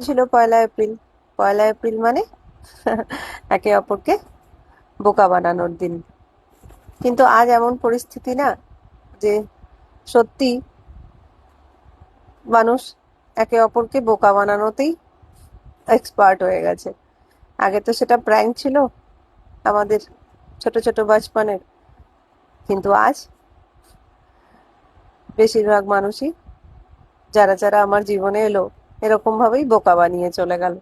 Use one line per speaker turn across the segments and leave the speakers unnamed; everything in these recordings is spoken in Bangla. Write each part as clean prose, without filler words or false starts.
ছিল 1লা এপ্রিল। 1লা এপ্রিল মানে একে অপরকে বোকা বানানোর দিন। কিন্তু আজ এমন পরিস্থিতি না যে সত্যি মানুষ একে অপরকে বোকা বানানোতেই এক্সপার্ট হয়ে গেছে। আগে তো সেটা প্র্যাঙ্ক ছিল আমাদের ছোট ছোট বাচপনের, কিন্তু আজ বেশিরভাগ মানুষই যারা যারা আমার জীবনে এলো এরকম ভাবেই বোকা বানিয়ে চলে গেল।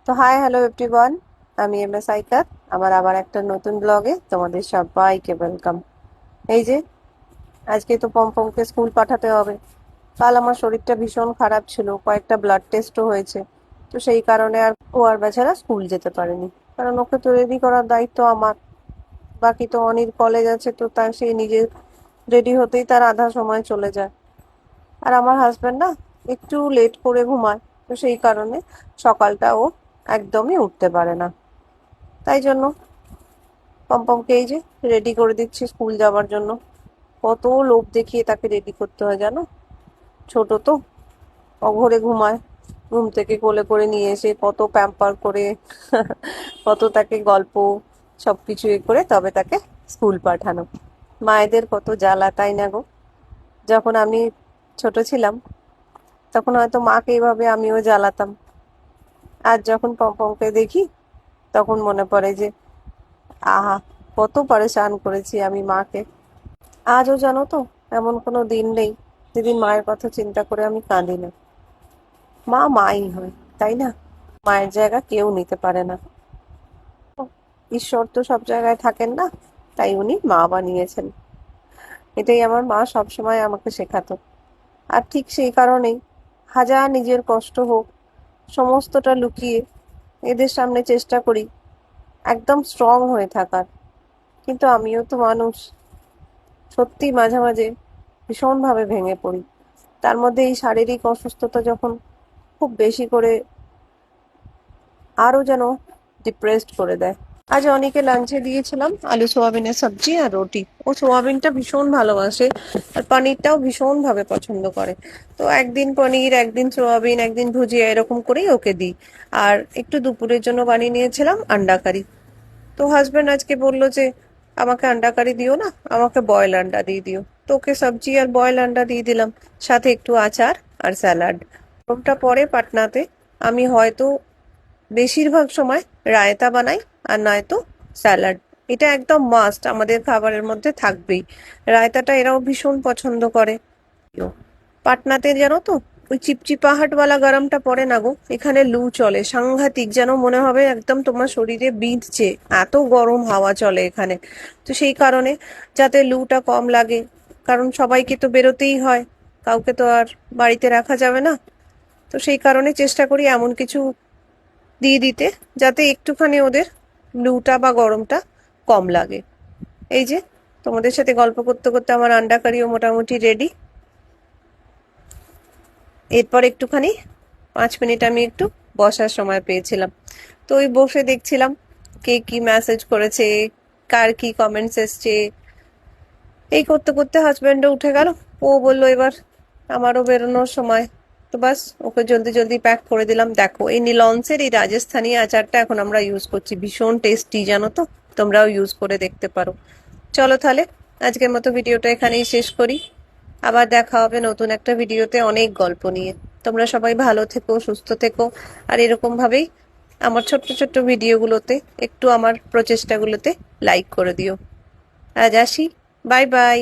তো হাই হ্যালো এভরিওয়ান, আমি MS আইকাত। আমার আবার একটা নতুন ব্লগে তোমাদের সবাইকে ওয়েলকাম। এই যে আজকে তো পমপমকে স্কুল পাঠাতে হবে। কাল আমার শরীরটা ভীষণ খারাপ ছিল, কয়েকটা ব্লাড টেস্টও হয়েছে। তো সেই কারণে ও আর বেচারা স্কুল যেতে পারেনি, কারণ ওকে তো রেডি করার দায়িত্ব আমার। বাকি তো অনির কলেজ আছে, তো তার সে নিজে রেডি হতেই তার আধা সময় চলে যায়। আর আমার হাজব্যান্ড না একটু লেট করে ঘুমায়, তো সেই কারণে সকালটা ও একদমই উঠতে পারে না। তাই জন্য পমপমকে এই যে রেডি করে দিচ্ছি স্কুল যাওয়ার জন্য। কত লোভ দেখিয়ে তাকে রেডি করতে হয় জানো। ছোট তো, অঘরে ঘুমায়। ঘুম থেকে কোলে করে নিয়ে এসে কত প্যাম্পার করে কত তাকে গল্প সবকিছু করে তবে তাকে স্কুল পাঠানো। মায়েদের কত জ্বালা, তাই না গো? যখন আমি ছোট ছিলাম তখন হয়তো মাকে এইভাবে আমিও জ্বালাতাম। আজ যখন পমপমকে দেখি তখন মনে পড়ে যে আহা, কত পরেশান করেছি আমি মাকে। আজও জানো তো, এমন কোনো দিন নেই যেদিন মায়ের কথা চিন্তা করে আমি কাঁদি না। মা মাই হয়, তাই না? মায়ের জায়গা কেউ নিতে পারে না। ঈশ্বর তো সব জায়গায় থাকেন না, তাই উনি মা বানিয়েছেন। এটাই আমার মা সবসময় আমাকে শেখাতো। আর ঠিক সেই কারণেই হাজার নিজের কষ্ট হোক সমস্তটা লুকিয়ে এদের সামনে চেষ্টা করি একদম স্ট্রং হয়ে থাকার। কিন্তু আমিও তো মানুষ, সত্যি মাঝে মাঝে ভীষণভাবে ভেঙে পড়ি। তার মধ্যে এই শারীরিক অসুস্থতা যখন খুব বেশি করে আরো যেন ডিপ্রেসড করে দেয়। আজ অনেকে লাঞ্চে দিয়েছিলাম আলু সোয়াবিনের সবজি আর রুটি। ও সোয়াবিনটা ভীষণ ভালোবাসে আর পনিরটাও ভীষণ ভাবে পছন্দ করে। তো একদিন পনির, একদিন সোয়াবিন, একদিন ভুজিয়া এরকম করেই ওকে দিই। আর একটু দুপুরের জন্য বানিয়ে নিয়েছিলাম আন্ডা কারি। তো হাজব্যান্ড আজকে বললো যে আমাকে আন্ডা কারি দিও না, আমাকে বয়েল আন্ডা দিয়ে দিও। তো ওকে সবজি আর বয়েল আন্ডা দিয়ে দিলাম, সাথে একটু আচার আর স্যালাড। গরমটা পরে পাটনাতে আমি হয়তো বেশিরভাগ সময় রায়তা বানাই, আর নয়তো স্যালাড। এটা একদম মাস্ট, আমাদের খাবারের মধ্যে থাকবেই। রায়তাটা এরাও ভীষণ পছন্দ করে। পাটনাতে জানো তো ওই চিপচিপাহাটওয়ালা গরমটা পড়ে না গো, এখানে লু চলে সাংঘাতিক, যেন মনে হবে একদম তোমার শরীরে বিঁধছে, এত গরম হাওয়া চলে এখানে। তো সেই কারণে যাতে লুটা কম লাগে, কারণ সবাইকে তো বেরোতেই হয়, কাউকে তো আর বাড়িতে রাখা যাবে না। তো সেই কারণে চেষ্টা করি এমন কিছু দিয়ে দিতে যাতে একটুখানি ওদের লুটা বা গরমটা কম লাগে। এই যে তোমাদের সাথে গল্প করতে করতে আমার আন্ডা কারিও মোটামুটি রেডি। এরপর একটুখানি 5 মিনিট আমি একটু বসার সময় পেয়েছিলাম, তো ওই বসে দেখছিলাম কে কি মেসেজ করেছে, কার কি কমেন্টস এসছে। এই করতে করতে হাজব্যান্ডও উঠে গেল। ও বললো এবার আমারও বেরোনোর সময়। তো বাস ওকে জলদি জলদি প্যাক করে দিলাম। দেখো এই নিলন্সের এই রাজস্থানী আচারটা এখন আমরা ইউজ করছি, ভীষণ টেস্টি জানো তো, তোমরাও ইউজ করে দেখতে পারো। চলো তাহলে আজকের মতো ভিডিওটা এখানেই শেষ করি। আবার দেখা হবে নতুন একটা ভিডিওতে অনেক গল্প নিয়ে। তোমরা সবাই ভালো থেকো, সুস্থ থেকো, আর এরকম ভাবেই আমার ছোট্ট ছোট্ট ভিডিওগুলোতে একটু আমার প্রচেষ্টাগুলোতে লাইক করে দিও। আজ আসি, বাই বাই।